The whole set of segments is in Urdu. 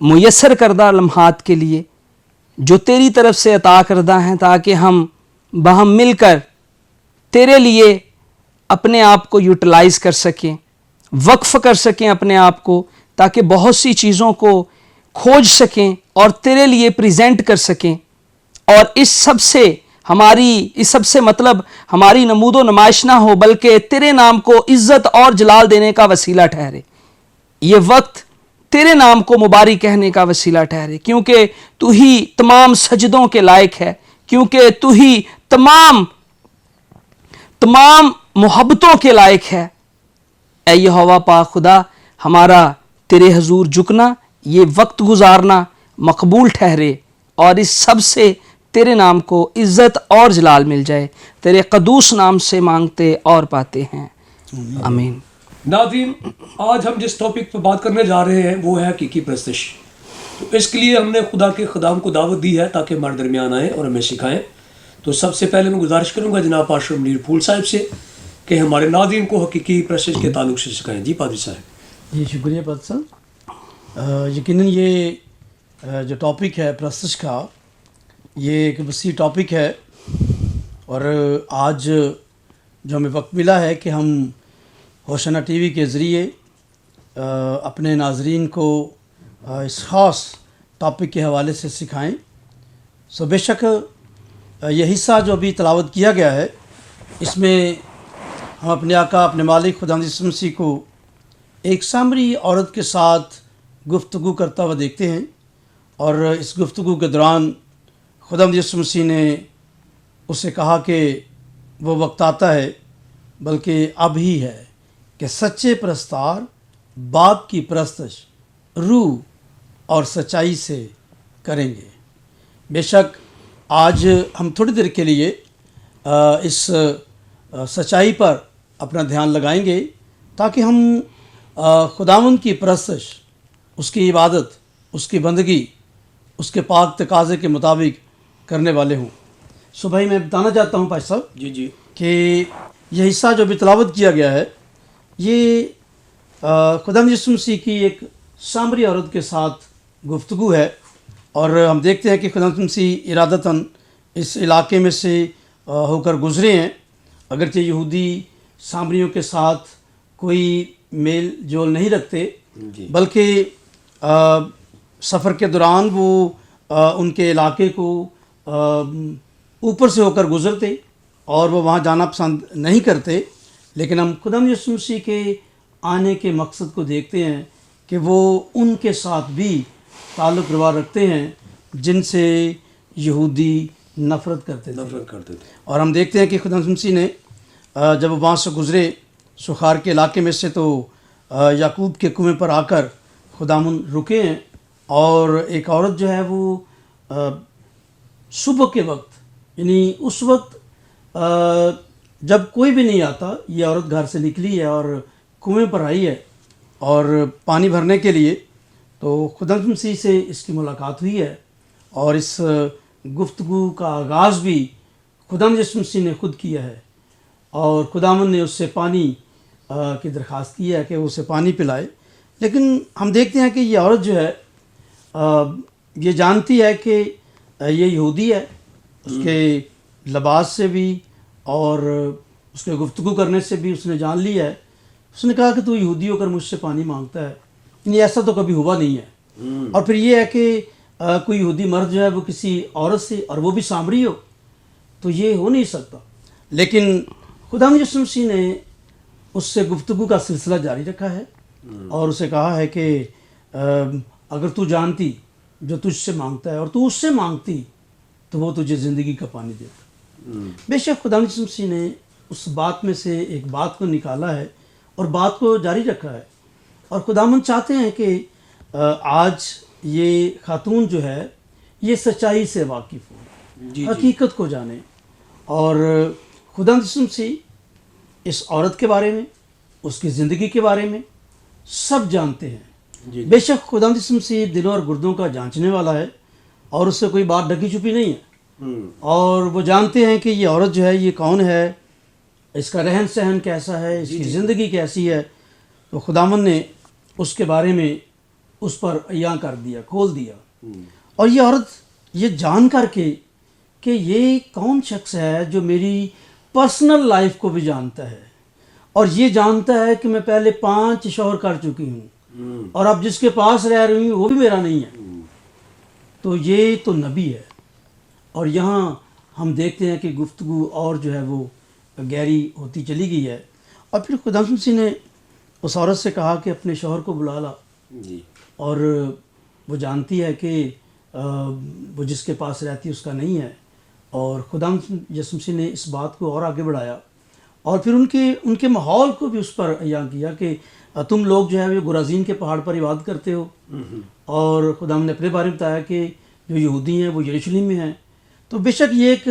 میسر کردہ لمحات کے لیے جو تیری طرف سے عطا کردہ ہیں، تاکہ ہم باہم مل کر تیرے لیے اپنے آپ کو یوٹیلائز کر سکیں، وقف کر سکیں اپنے آپ کو، تاکہ بہت سی چیزوں کو کھوج سکیں اور تیرے لیے پریزنٹ کر سکیں، اور اس سب سے مطلب ہماری نمود و نمائش نہ ہو بلکہ تیرے نام کو عزت اور جلال دینے کا وسیلہ ٹھہرے۔ یہ وقت تیرے نام کو مبارک کہنے کا وسیلہ ٹھہرے، کیونکہ تو ہی تمام سجدوں کے لائق ہے، کیونکہ تو ہی تمام محبتوں کے لائق ہے۔ اے یہوہ پاک خدا، ہمارا تیرے حضور جھکنا، یہ وقت گزارنا مقبول ٹھہرے، اور اس سب سے تیرے نام کو عزت اور جلال مل جائے۔ تیرے قدوس نام سے مانگتے اور پاتے ہیں، آمین۔ ناظرین، آج ہم جس ٹاپک پہ بات کرنے جا رہے ہیں وہ ہے حقیقی پرستش۔ تو اس کے لیے ہم نے خدا کے خدام کو دعوت دی ہے تاکہ ہمارے درمیان آئیں اور ہمیں سکھائیں۔ تو سب سے پہلے میں گزارش کروں گا جناب پاسٹر منیر پھول صاحب سے کہ ہمارے ناظرین کو حقیقی پرستش کے تعلق سے سکھائیں۔ جی پادری صاحب۔ جی شکریہ پادری صاحب۔ یقیناً یہ جو ٹاپک ہے پرستش کا، یہ ایک وسیع ٹاپک ہے، اور آج جو ہمیں وقت ملا ہے کہ ہم ہوشنا ٹی وی کے ذریعے اپنے ناظرین کو اس خاص ٹاپک کے حوالے سے سکھائیں۔ بے شک یہ حصہ جو ابھی تلاوت کیا گیا ہے، اس میں ہم اپنے آقا، اپنے مالک خداوند یسوع مسیح کو ایک سامری عورت کے ساتھ گفتگو کرتا ہوا دیکھتے ہیں، اور اس گفتگو کے دوران خداوند یسوع مسیح نے اسے کہا کہ وہ وقت آتا ہے، بلکہ اب ہی ہے، کہ سچے پرستار باپ کی پرستش روح اور سچائی سے کریں گے۔ بے شک آج ہم تھوڑی دیر کے لیے اس سچائی پر اپنا دھیان لگائیں گے، تاکہ ہم خداوند کی پرستش، اس کی عبادت، اس کی بندگی، اس کے پاک تقاضے کے مطابق کرنے والے ہوں۔ بھائی میں بتانا چاہتا ہوں پاش صاحب جی کہ یہ حصہ جو بھی تلاوت کیا گیا ہے، یہ خداوند یسوع مسیح کی ایک سامری عورت کے ساتھ گفتگو ہے، اور ہم دیکھتے ہیں کہ خداوند مسیح ارادتاً اس علاقے میں سے ہو کر گزرے ہیں، اگرچہ یہودی سامریوں کے ساتھ کوئی میل جول نہیں رکھتے، بلکہ سفر کے دوران وہ ان کے علاقے کو اوپر سے ہو کر گزرتے اور وہ وہاں جانا پسند نہیں کرتے، لیکن ہم خداوند یسوع مسیح کے آنے کے مقصد کو دیکھتے ہیں کہ وہ ان کے ساتھ بھی تعلق روا رکھتے ہیں جن سے یہودی نفرت کرتے تھے۔ اور ہم دیکھتے ہیں کہ خداوند مسیح نے جب وہ وہاں سے گزرے سخار کے علاقے میں سے، تو یعقوب کے کنویں پر آ کر خداوند رکے ہیں، اور ایک عورت جو ہے وہ صبح کے وقت، یعنی اس وقت جب کوئی بھی نہیں آتا، یہ عورت گھر سے نکلی ہے اور کنویں پر آئی ہے اور پانی بھرنے کے لیے، تو خداوند مسیح سے اس کی ملاقات ہوئی ہے، اور اس گفتگو کا آغاز بھی خداوند یسوع مسیح نے خود کیا ہے، اور خداوند نے اس سے پانی کی درخواست کی ہے کہ وہ اسے پانی پلائے۔ لیکن ہم دیکھتے ہیں کہ یہ عورت جو ہے یہ جانتی ہے کہ یہ یہودی ہے، اس کے لباس سے بھی اور اس کے گفتگو کرنے سے بھی اس نے جان لیا ہے۔ اس نے کہا کہ تو یہودی ہو کر مجھ سے پانی مانگتا ہے، یعنی ایسا تو کبھی ہوا نہیں ہے۔ اور پھر یہ ہے کہ کوئی یہودی مرد جو ہے وہ کسی عورت سے، اور وہ بھی سامری ہو، تو یہ ہو نہیں سکتا۔ لیکن خداوند یسوع مسیح نے اس سے گفتگو کا سلسلہ جاری رکھا ہے، اور اسے کہا ہے کہ اگر تو جانتی جو تجھ سے مانگتا ہے اور تو اس سے مانگتی تو وہ تجھے زندگی کا پانی دیتا۔ بے شک خداوند یسوع مسیح نے اس بات میں سے ایک بات کو نکالا ہے اور بات کو جاری رکھا ہے، اور خداوند چاہتے ہیں کہ آج یہ خاتون جو ہے یہ سچائی سے واقف ہو، حقیقت کو جانے، اور خداوند یسوع مسیح اس عورت کے بارے میں، اس کی زندگی کے بارے میں سب جانتے ہیں۔ بے شک خداوند یسوع مسیح دلوں اور گردوں کا جانچنے والا ہے، اور اس سے کوئی بات ڈھکی چھپی نہیں ہے، اور وہ جانتے ہیں کہ یہ عورت جو ہے یہ کون ہے، اس کا رہن سہن کیسا ہے، اس کی زندگی کیسی ہے۔ تو خداوند نے اس کے بارے میں اس پر عیاں کر دیا، کھول دیا. اور یہ عورت یہ جان کر کے کہ یہ کون شخص ہے جو میری پرسنل لائف کو بھی جانتا ہے اور یہ جانتا ہے کہ میں پہلے 5 شوہر کر چکی ہوں اور اب جس کے پاس رہ رہی ہوں وہ بھی میرا نہیں ہے، تو یہ تو نبی ہے. اور یہاں ہم دیکھتے ہیں کہ گفتگو اور جو ہے وہ گہری ہوتی چلی گئی ہے. اور پھر خدا مسیح نے اس عورت سے کہا کہ اپنے شوہر کو بلا لا. جی. اور وہ جانتی ہے کہ وہ جس کے پاس رہتی ہے اس کا نہیں ہے. اور خدا یسوع مسیح نے اس بات کو اور آگے بڑھایا اور پھر ان کے ماحول کو بھی اس پر عیاں کیا کہ تم لوگ جو ہے وہ گرازین کے پہاڑ پر عبادت کرتے ہو. اور خدا نے اپنے بارے میں بتایا کہ جو یہودی ہیں وہ یروشلم میں ہیں. تو بے شک یہ ایک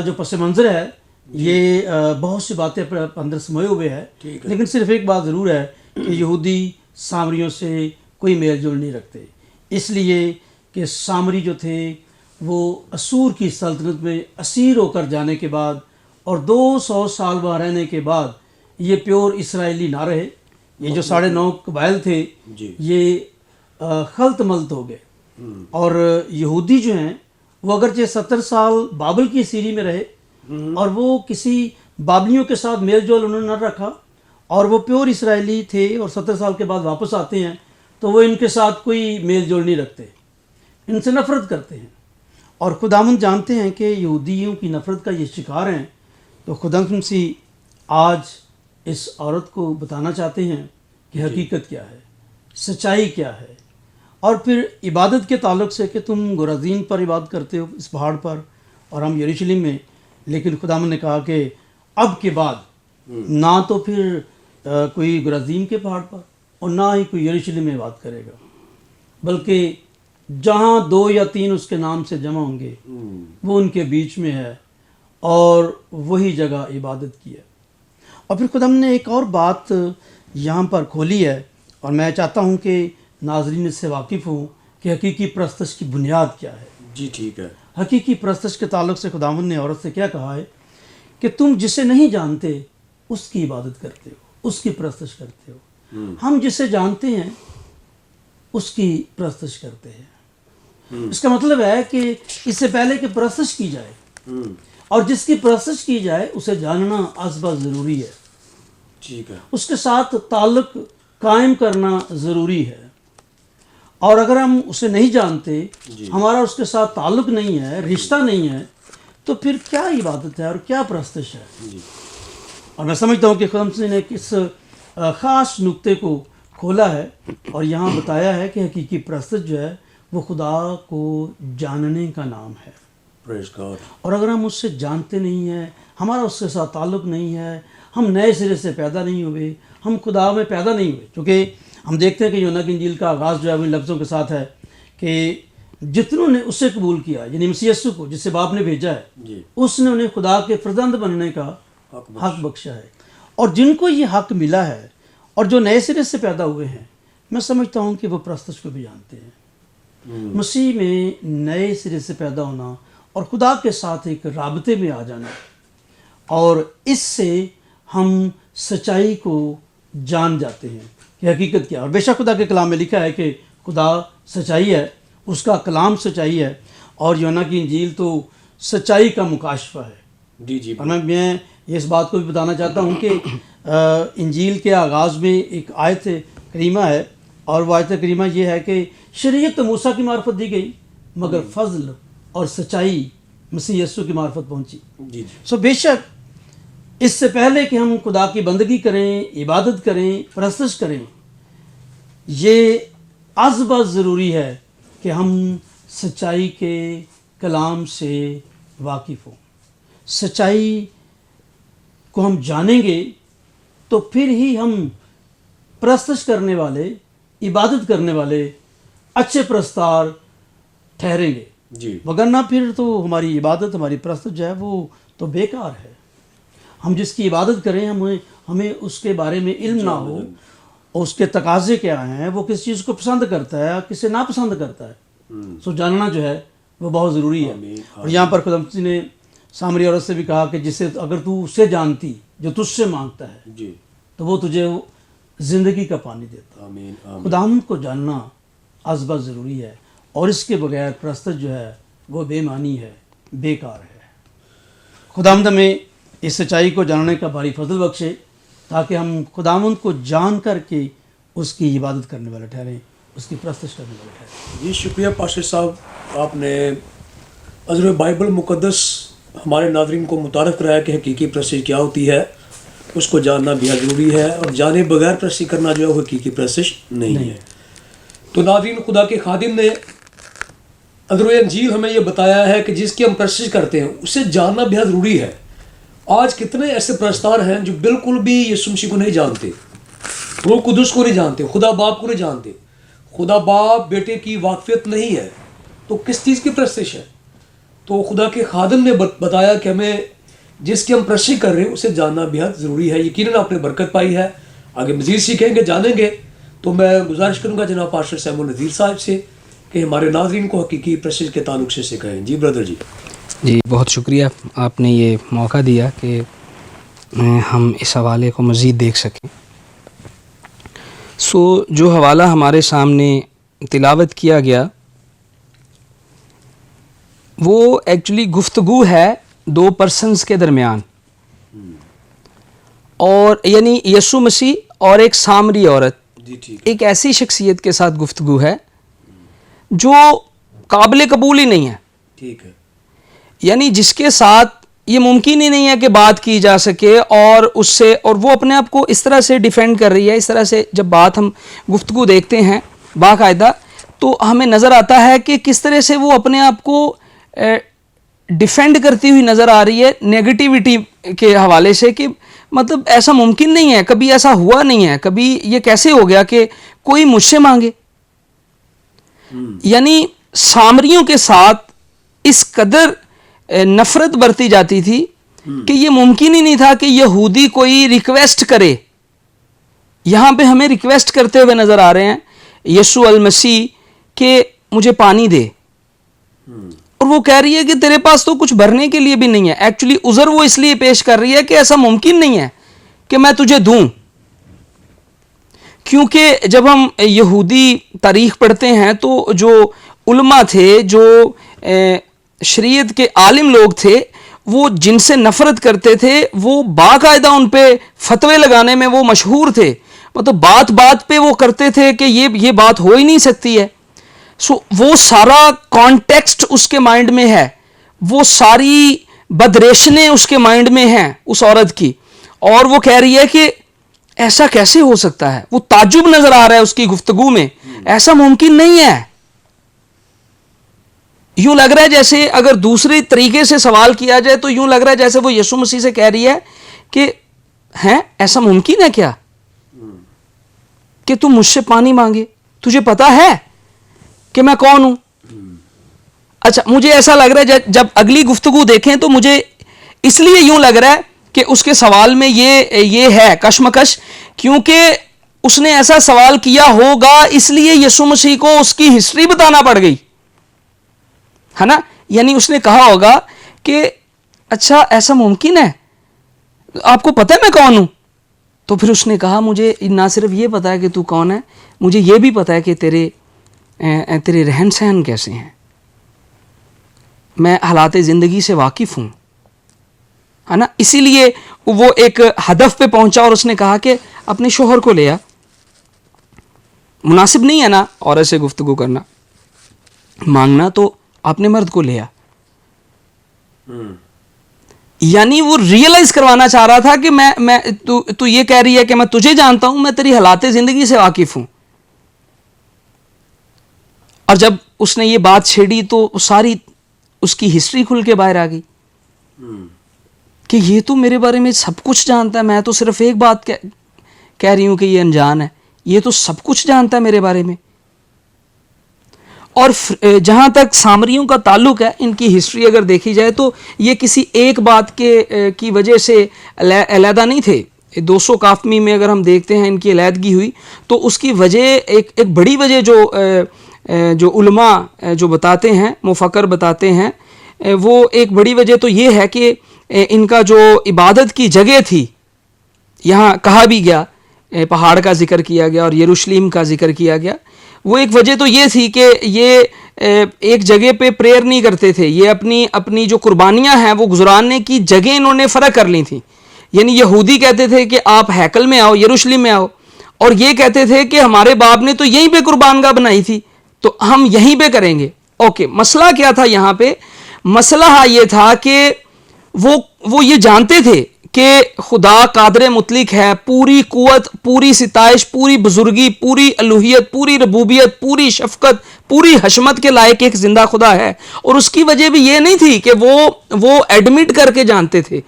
جو پس منظر ہے یہ بہت سی باتیں اندر سموئے ہوئے ہے، لیکن صرف ایک بات ضرور ہے کہ یہودی سامریوں سے کوئی میل جول نہیں رکھتے، اس لیے کہ سامری جو تھے وہ اسور کی سلطنت میں اسیر ہو کر جانے کے بعد اور 200 سال وہاں رہنے کے بعد یہ پیور اسرائیلی نہ رہے. یہ جو 9.5 قبائل تھے یہ خلط ملط ہو گئے. اور یہودی جو ہیں وہ اگرچہ 70 سال بابل کی اسیری میں رہے اور وہ کسی بابلیوں کے ساتھ میل جول انہوں نے نہ رکھا اور وہ پیور اسرائیلی تھے اور 70 سال کے بعد واپس آتے ہیں تو وہ ان کے ساتھ کوئی میل جول نہیں رکھتے، ان سے نفرت کرتے ہیں. اور خداوند جانتے ہیں کہ یہودیوں کی نفرت کا یہ شکار ہیں. تو خداوند مسیح آج اس عورت کو بتانا چاہتے ہیں کہ حقیقت کیا ہے، سچائی کیا ہے. اور پھر عبادت کے تعلق سے کہ تم گرازین پر عبادت کرتے ہو اس پہاڑ پر اور ہم یروشلم میں، لیکن خداوند نے کہا کہ اب کے بعد نہ تو پھر کوئی گرازین کے پہاڑ پر اور نہ ہی کوئی یروشلم میں عبادت کرے گا، بلکہ جہاں 2 یا 3 اس کے نام سے جمع ہوں گے وہ ان کے بیچ میں ہے اور وہی جگہ عبادت کی ہے. اور پھر خدا نے ایک اور بات یہاں پر کھولی ہے اور میں چاہتا ہوں کہ ناظرین اس سے واقف ہوں کہ حقیقی پرستش کی بنیاد کیا ہے. جی ٹھیک ہے. حقیقی پرستش کے تعلق سے خداوند نے عورت سے کیا کہا ہے کہ تم جسے نہیں جانتے اس کی عبادت کرتے ہو، اس کی پرستش کرتے ہو. ہم جسے جانتے ہیں اس کی پرستش کرتے ہیں. اس کا مطلب ہے کہ اس سے پہلے کہ پرستش کی جائے اور جس کی پرستش کی جائے اسے جاننا ازبا ضروری ہے. ٹھیک ہے. اس کے ساتھ تعلق قائم کرنا ضروری ہے. اور اگر ہم اسے نہیں جانتے، ہمارا اس کے ساتھ تعلق نہیں ہے، رشتہ نہیں ہے، تو پھر کیا عبادت ہے اور کیا پرستش ہے. اور میں سمجھتا ہوں کہ خدا مسیح نے کس خاص نقطے کو کھولا ہے اور یہاں بتایا ہے کہ حقیقی پرستش جو ہے وہ خدا کو جاننے کا نام ہے. پریز گاڈ. اور اگر ہم اس سے جانتے نہیں ہیں، ہمارا اس کے ساتھ تعلق نہیں ہے، ہم نئے سرے سے پیدا نہیں ہوئے، ہم خدا میں پیدا نہیں ہوئے. چونکہ ہم دیکھتے ہیں کہ یونا کی انجیل کا آغاز جو ہے وہ ان لفظوں کے ساتھ ہے کہ جتنوں نے اسے قبول کیا، یعنی مسیح یسوع کو جسے باپ نے بھیجا ہے، اس نے انہیں خدا کے فرزند بننے کا حق بخشا ہے. اور جن کو یہ حق ملا ہے اور جو نئے سرے سے پیدا ہوئے ہیں، میں سمجھتا ہوں کہ وہ پرستش کو بھی جانتے ہیں. مسیح میں نئے سرے سے پیدا ہونا اور خدا کے ساتھ ایک رابطے میں آ جانا، اور اس سے ہم سچائی کو جان جاتے ہیں کہ حقیقت کیا. اور بے شک خدا کے کلام میں لکھا ہے کہ خدا سچائی ہے، اس کا کلام سچائی ہے، اور یونا کی انجیل تو سچائی کا مکاشفہ ہے. جی جی. اور میں اس بات کو بھی بتانا چاہتا ہوں کہ انجیل کے آغاز میں ایک آیت کریمہ ہے، اور وہ آیت کریمہ یہ ہے کہ شریعت تو موسیٰ کی معرفت دی گئی مگر فضل اور سچائی مسیح یسوع کی معرفت پہنچی. جی. سو بے شک اس سے پہلے کہ ہم خدا کی بندگی کریں، عبادت کریں، پرستش کریں، یہ از بس ضروری ہے کہ ہم سچائی کے کلام سے واقف ہوں. سچائی کو ہم جانیں گے تو پھر ہی ہم پرستش کرنے والے، عبادت کرنے والے اچھے پرستار ٹھہریں گے. جی. وگرنہ پھر تو ہماری عبادت، ہماری پرستش جو ہے وہ تو بیکار ہے. ہم جس کی عبادت کریں ہمیں اس کے بارے میں علم نہ ہو، اور اس کے تقاضے کیا ہیں، وہ کس چیز کو پسند کرتا ہے، کسے ناپسند کرتا ہے، سو جاننا جو ہے وہ بہت ضروری ہے. اور یہاں پر خدا مسیح نے سامری عورت سے بھی کہا کہ جسے اگر تو اسے جانتی جو تجھ سے مانگتا ہے جی، تو وہ تجھے زندگی کا پانی دیتا ہے۔ آمین آمین خداوند کو جاننا از بس ضروری ہے، اور اس کے بغیر پرستش جو ہے وہ بے معنی ہے، بیکار ہے۔ خداوند ہمیں اس سچائی کو جاننے کا باری فضل بخشے تاکہ ہم خداوند کو جان کر کے اس کی عبادت کرنے والے ٹھہریں، اس کی پرستش کرنے والے ٹھہریں۔ جی شکریہ پاسٹر صاحب، آپ نے حضرت بائبل مقدس ہمارے ناظرین کو متعارف کرایا کہ حقیقی پرستش کیا ہوتی ہے، اس کو جاننا بھی ضروری ہے، اور جانے بغیر پرستش کرنا جو ہے وہ حقیقی پرستش نہیں ہے۔ تو ناظرین، خدا کے خادم نے ادروی انجیل ہمیں یہ بتایا ہے کہ جس کی ہم پرستش کرتے ہیں اسے جاننا بہت ضروری ہے۔ آج کتنے ایسے پرستار ہیں جو بالکل بھی یسوع مسیح کو نہیں جانتے، روح قدس کو نہیں جانتے، خدا باپ کو نہیں جانتے، خدا باپ بیٹے کی واقفیت نہیں ہے، تو کس چیز کی پرستش ہے؟ تو خدا کے خادم نے بتایا کہ ہمیں جس کی ہم پرستش کر رہے ہیں اسے جاننا بہت ضروری ہے۔ یقیناً آپ نے برکت پائی ہے، آگے مزید سیکھیں گے، جانیں گے۔ تو میں گزارش کروں گا جناب پاسٹر سیمون نذیر صاحب سے کہ ہمارے ناظرین کو حقیقی پرستش کے تعلق سے سکھائیں۔ جی بردر جی۔ جی بہت شکریہ، آپ نے یہ موقع دیا کہ ہم اس حوالے کو مزید دیکھ سکیں۔ جو حوالہ ہمارے سامنے تلاوت کیا گیا وہ ایکچولی گفتگو ہے دو پرسنز کے درمیان، اور یعنی یسوع مسیح اور ایک سامری عورت، جی ٹھیک، ایک ایسی شخصیت کے ساتھ گفتگو ہے جو قابل قبول ہی نہیں ہے، ٹھیک ہے، یعنی جس کے ساتھ یہ ممکن ہی نہیں ہے کہ بات کی جا سکے، اور اس سے، اور وہ اپنے آپ کو اس طرح سے ڈیفینڈ کر رہی ہے۔ اس طرح سے جب بات ہم گفتگو دیکھتے ہیں باقاعدہ تو ہمیں نظر آتا ہے کہ کس طرح سے وہ اپنے آپ کو ڈیفینڈ کرتی ہوئی نظر آ رہی ہے نیگیٹیوٹی کے حوالے سے، کہ مطلب ایسا ممکن نہیں ہے، کبھی ایسا ہوا نہیں ہے، کبھی یہ کیسے ہو گیا کہ کوئی مجھ سے مانگے۔ یعنی سامریوں کے ساتھ اس قدر نفرت برتی جاتی تھی کہ یہ ممکن ہی نہیں تھا کہ یہودی کوئی ریکویسٹ کرے۔ یہاں پہ ہمیں ریکویسٹ کرتے ہوئے نظر آ رہے ہیں یسوع المسیح کہ مجھے پانی دے، اور وہ کہہ رہی ہے کہ تیرے پاس تو کچھ بھرنے کے لیے بھی نہیں ہے۔ ایکچولی عذر وہ اس لیے پیش کر رہی ہے کہ ایسا ممکن نہیں ہے کہ میں تجھے دوں، کیونکہ جب ہم یہودی تاریخ پڑھتے ہیں تو جو علماء تھے، جو شریعت کے عالم لوگ تھے، وہ جن سے نفرت کرتے تھے وہ باقاعدہ ان پہ فتوے لگانے میں وہ مشہور تھے، مطلب بات بات پہ وہ کرتے تھے کہ یہ بات ہو ہی نہیں سکتی ہے۔ وہ سارا کانٹیکسٹ اس کے مائنڈ میں ہے، وہ ساری بدریشنیں اس کے مائنڈ میں ہیں اس عورت کی، اور وہ کہہ رہی ہے کہ ایسا کیسے ہو سکتا ہے۔ وہ تعجب نظر آ رہا ہے اس کی گفتگو میں، ایسا ممکن نہیں ہے۔ یوں لگ رہا ہے جیسے اگر دوسرے طریقے سے سوال کیا جائے تو یوں لگ رہا ہے جیسے وہ یسوع مسیح سے کہہ رہی ہے کہ ایسا ممکن ہے کیا کہ تم مجھ سے پانی مانگے، تجھے پتا ہے کہ میں کون ہوں۔ اچھا، مجھے ایسا لگ رہا ہے جب اگلی گفتگو دیکھیں تو مجھے اس لیے یوں لگ رہا ہے کہ اس کے سوال میں یہ ہے کشمکش، کیونکہ اس نے ایسا سوال کیا ہوگا اس لیے یسوع مسیح کو اس کی ہسٹری بتانا پڑ گئی ہے نا۔ یعنی اس نے کہا ہوگا کہ اچھا ایسا ممکن ہے، آپ کو پتہ ہے میں کون ہوں؟ تو پھر اس نے کہا مجھے نہ صرف یہ پتا ہے کہ تو کون ہے، مجھے یہ بھی پتا ہے کہ تیرے رہن سہن کیسے ہیں، میں حالات زندگی سے واقف ہوں، ہے نا۔ اسی لیے وہ ایک ہدف پہ پہنچا اور اس نے کہا کہ اپنے شوہر کو لے آ۔ مناسب نہیں ہے نا عورت سے گفتگو کرنا، مانگنا تو اپنے مرد کو لے آ۔ یعنی وہ ریئلائز کروانا چاہ رہا تھا کہ تو یہ کہہ رہی ہے کہ میں تجھے جانتا ہوں، میں تیری حالات زندگی سے واقف ہوں۔ اور جب اس نے یہ بات چھیڑی تو ساری اس کی ہسٹری کھل کے باہر آ گئی کہ یہ تو میرے بارے میں سب کچھ جانتا ہے، میں تو صرف ایک بات کہہ رہی ہوں کہ یہ انجان ہے، یہ تو سب کچھ جانتا ہے میرے بارے میں۔ اور جہاں تک سامریوں کا تعلق ہے، ان کی ہسٹری اگر دیکھی جائے تو یہ کسی ایک بات کی وجہ سے علیحدہ نہیں تھے۔ 200 کافمی میں اگر ہم دیکھتے ہیں ان کی علیحدگی ہوئی تو اس کی وجہ ایک بڑی وجہ جو علماء جو بتاتے ہیں، مفکر بتاتے ہیں، وہ ایک بڑی وجہ تو یہ ہے کہ ان کا جو عبادت کی جگہ تھی، یہاں کہا بھی گیا پہاڑ کا ذکر کیا گیا اور یروشلم کا ذکر کیا گیا، وہ ایک وجہ تو یہ تھی کہ یہ ایک جگہ پہ پریئر نہیں کرتے تھے، یہ اپنی جو قربانیاں ہیں وہ گزارنے کی جگہ انہوں نے فرق کر لی تھیں. یعنی یہودی کہتے تھے کہ آپ ہیکل میں آؤ، یروشلم میں آؤ، اور یہ کہتے تھے کہ ہمارے باپ نے تو یہیں پہ قربان گاہ بنائی تھی تو ہم یہیں پہ کریں گے. اوکے، مسئلہ کیا تھا یہاں پہ؟ مسئلہ یہ تھا کہ وہ یہ جانتے تھے کہ خدا قادر مطلق ہے، پوری قوت، پوری ستائش، پوری بزرگی، پوری الوہیت، پوری ربوبیت، پوری شفقت، پوری حشمت کے لائق ایک زندہ خدا ہے. اور اس کی وجہ بھی یہ نہیں تھی کہ وہ ایڈمٹ کر کے جانتے تھے.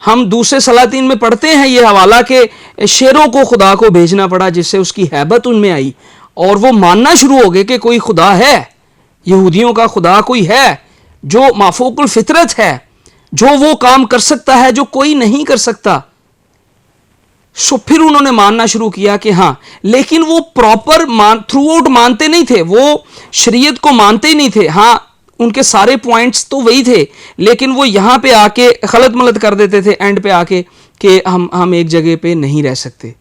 ہم دوسرے سلاطین میں پڑھتے ہیں یہ حوالہ کہ شیروں کو خدا کو بھیجنا پڑا جس سے اس کی ہیبت ان میں آئی اور وہ ماننا شروع ہو گئے کہ کوئی خدا ہے، یہودیوں کا خدا کوئی ہے جو مافوق الفطرت ہے، جو وہ کام کر سکتا ہے جو کوئی نہیں کر سکتا. سو پھر انہوں نے ماننا شروع کیا کہ ہاں، لیکن وہ پراپر تھرو آؤٹ مانتے نہیں تھے، وہ شریعت کو مانتے ہی نہیں تھے. ہاں، ان کے سارے پوائنٹس تو وہی تھے، لیکن وہ یہاں پہ آ کے خلط ملط کر دیتے تھے اینڈ پہ آ کے کہ ہم ایک جگہ پہ نہیں رہ سکتے.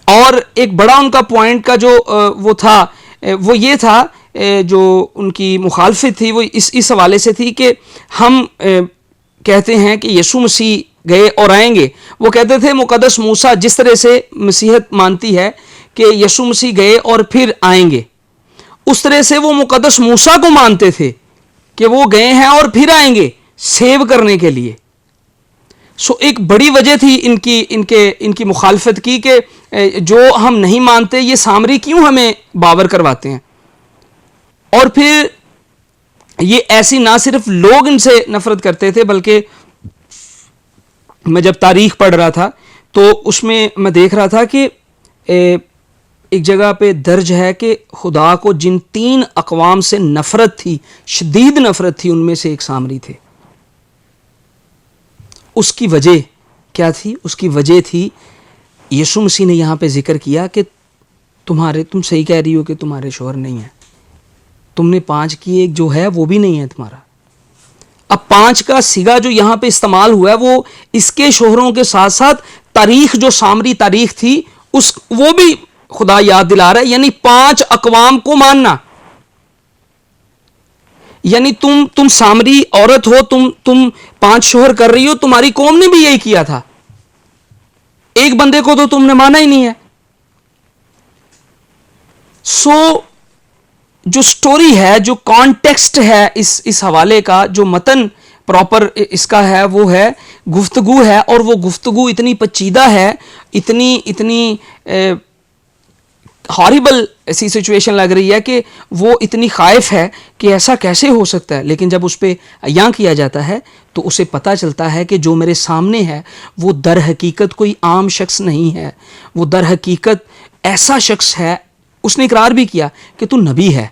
اور ایک بڑا ان کا پوائنٹ کا جو وہ تھا وہ یہ تھا، جو ان کی مخالفت تھی وہ اس حوالے سے تھی کہ ہم کہتے ہیں کہ یسوع مسیح گئے اور آئیں گے. وہ کہتے تھے مقدس موسیٰ جس طرح سے مسیحیت مانتی ہے کہ یسوع مسیح گئے اور پھر آئیں گے، اس طرح سے وہ مقدس موسیٰ کو مانتے تھے کہ وہ گئے ہیں اور پھر آئیں گے سیو کرنے کے لیے. سو ایک بڑی وجہ تھی ان کی مخالفت کی کہ جو ہم نہیں مانتے یہ سامری کیوں ہمیں باور کرواتے ہیں. اور پھر یہ ایسی نہ صرف لوگ ان سے نفرت کرتے تھے، بلکہ میں جب تاریخ پڑھ رہا تھا تو اس میں میں دیکھ رہا تھا کہ ایک جگہ پہ درج ہے کہ خدا کو جن 3 اقوام سے نفرت تھی، شدید نفرت تھی، ان میں سے ایک سامری تھے. اس کی وجہ کیا تھی؟ اس کی وجہ تھی یسوع مسیح نے یہاں پہ ذکر کیا کہ تم صحیح کہہ رہی ہو کہ تمہارے شوہر نہیں ہیں، تم نے 5 کی ایک جو ہے وہ بھی نہیں ہے تمہارا. اب 5 کا صیغہ جو یہاں پہ استعمال ہوا ہے وہ اس کے شوہروں کے ساتھ ساتھ تاریخ جو سامری تاریخ تھی وہ بھی خدا یاد دلا رہا ہے. یعنی 5 اقوام کو ماننا، یعنی تم سامری عورت ہو، تم 5 شوہر کر رہی ہو، تمہاری قوم نے بھی یہی کیا تھا، ایک بندے کو تو تم نے مانا ہی نہیں ہے. سو جو سٹوری ہے، جو کانٹیکسٹ ہے اس حوالے کا، جو متن پراپر اس کا ہے وہ ہے گفتگو ہے، اور وہ گفتگو اتنی پیچیدہ ہے، اتنی ہاربل ایسی سچویشن لگ رہی ہے کہ وہ اتنی خائف ہے کہ ایسا کیسے ہو سکتا ہے. لیکن جب اس پہ عیاں کیا جاتا ہے تو اسے پتہ چلتا ہے کہ جو میرے سامنے ہے وہ در حقیقت کوئی عام شخص نہیں ہے، وہ در حقیقت ایسا شخص ہے. اس نے اقرار بھی کیا کہ تو نبی ہے.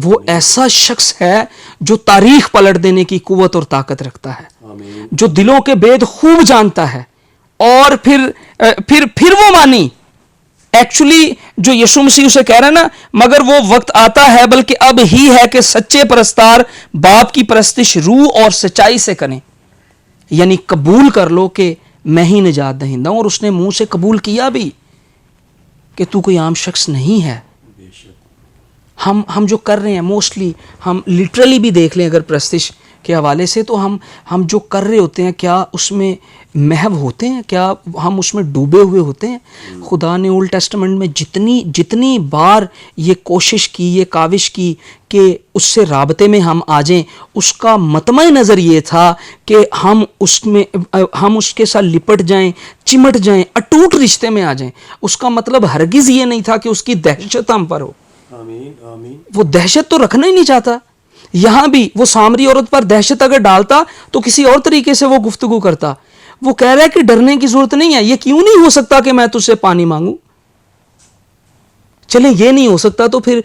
وہ ایسا شخص ہے جو تاریخ پلٹ دینے کی قوت اور طاقت رکھتا ہے، جو دلوں کے بید خوب جانتا ہے. اور پھر وہ مانی. ایکچولی جو یسوع مسیح اسے کہہ رہا ہے نا، مگر وہ وقت آتا ہے بلکہ اب ہی ہے کہ سچے پرستار باپ کی پرستش روح اور سچائی سے کریں. یعنی قبول کر لو کہ میں ہی نجات دہندہ ہوں. اور اس نے منہ سے قبول کیا بھی کہ تو کوئی عام شخص نہیں ہے. ہم جو کر رہے ہیں موسٹلی، ہم لٹرلی بھی دیکھ لیں اگر پرستش کے حوالے سے، تو ہم جو کر رہے ہوتے ہیں کیا اس میں محو ہوتے ہیں؟ کیا ہم اس میں ڈوبے ہوئے ہوتے ہیں؟ خدا نے اولڈ ٹیسٹمنٹ میں جتنی بار یہ کوشش کی، یہ کاوش کی کہ اس سے رابطے میں ہم آ جائیں، اس کا مطمع نظر یہ تھا کہ ہم اس کے ساتھ لپٹ جائیں، چمٹ جائیں، اٹوٹ رشتے میں آ جائیں. اس کا مطلب ہرگز یہ نہیں تھا کہ اس کی دہشت ہم پر ہو. وہ دہشت تو رکھنا ہی نہیں چاہتا. یہاں بھی وہ سامری عورت پر دہشت اگر ڈالتا تو کسی اور طریقے سے وہ گفتگو کرتا. وہ کہہ رہا ہے کہ ڈرنے کی ضرورت نہیں ہے. یہ کیوں نہیں ہو سکتا کہ میں تجھ سے پانی مانگوں؟ چلیں یہ نہیں ہو سکتا تو پھر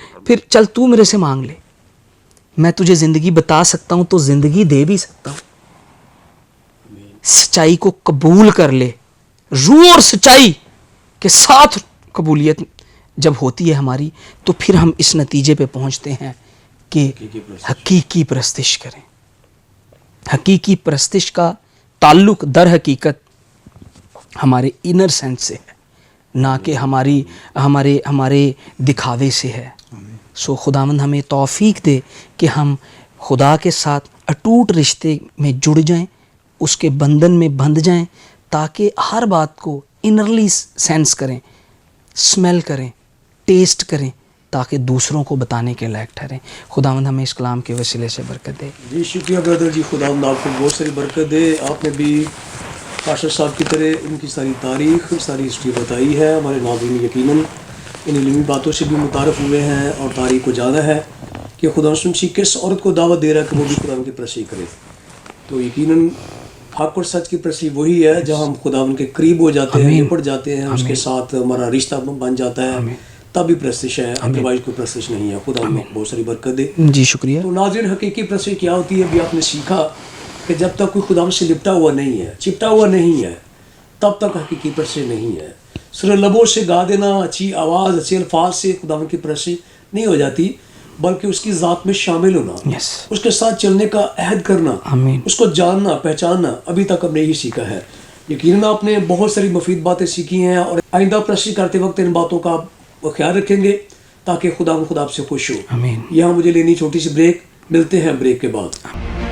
چل تو میرے سے مانگ لے. میں تجھے زندگی بتا سکتا ہوں تو زندگی دے بھی سکتا ہوں. سچائی کو قبول کر لے. روح اور سچائی کے ساتھ قبولیت جب ہوتی ہے ہماری تو پھر ہم اس نتیجے پہ پہنچتے ہیں کہ حقیقی پرستش کریں. حقیقی پرستش کا تعلق در حقیقت ہمارے انر سینس سے ہے، نہ کہ ہمارے دکھاوے سے ہے. سو خداوند ہمیں توفیق دے کہ ہم خدا کے ساتھ اٹوٹ رشتے میں جڑ جائیں، اس کے بندھن میں بندھ جائیں، تاکہ ہر بات کو انرلی سینس کریں، اسمیل کریں، ٹیسٹ کریں، تاکہ دوسروں کو بتانے کے لائق ٹھہریں. خداوند ہمیں اس کلام کے وسیلے سے برکت دے. جی شکریہ بردر جی، خداوند آپ کو بہت ساری برکت دے. آپ نے بھی پاشا صاحب کی طرح ان کی ساری تاریخ، ساری ہسٹری بتائی ہے. ہمارے ناظرین یقیناً ان علمی باتوں سے بھی متعارف ہوئے ہیں اور تاریخ کو جانا ہے کہ خدا مسیح کس عورت کو دعوت دے رہا ہے کہ وہ بھی خدا کی پرستش کرے. تو یقیناً حق اور سچ کی پرستش وہی ہے جہاں ہم خدا کے قریب ہو جاتے ہیں، لپٹ جاتے ہیں، اس کے ساتھ ہمارا رشتہ بن جاتا ہے، تب ہی پرستش ہے، ادروائز کوئی پرستش نہیں ہے. خدا ہمیں بہت ساری برکت دے. جی شکریہ. تو ناظرین، حقیقی پرستش کیا ہوتی ہے؟ ابھی آپ نے سیکھا کہ جب تک کوئی خدا سے لپٹا ہوا نہیں ہے، چپٹا ہوا نہیں ہے، تب تک حقیقی پرستش نہیں ہے. صرف لبوں سے گا دینا، اچھی آواز، اچھے الفاظ سے خدا کی پرستش نہیں ہو جاتی، بلکہ اس کی ذات میں شامل ہونا، اس کے ساتھ چلنے کا عہد کرنا، اس کو جاننا، پہچاننا، ابھی تک ہم نے یہی سیکھا ہے. یقیناً آپ نے بہت ساری مفید باتیں سیکھی ہیں، اور آئندہ پرستش کرتے وقت ان باتوں کا آپ خیال رکھیں گے تاکہ خدا آپ سے خوش ہو. آمین. یہاں مجھے لینی چھوٹی سی بریک، ملتے ہیں بریک کے بعد.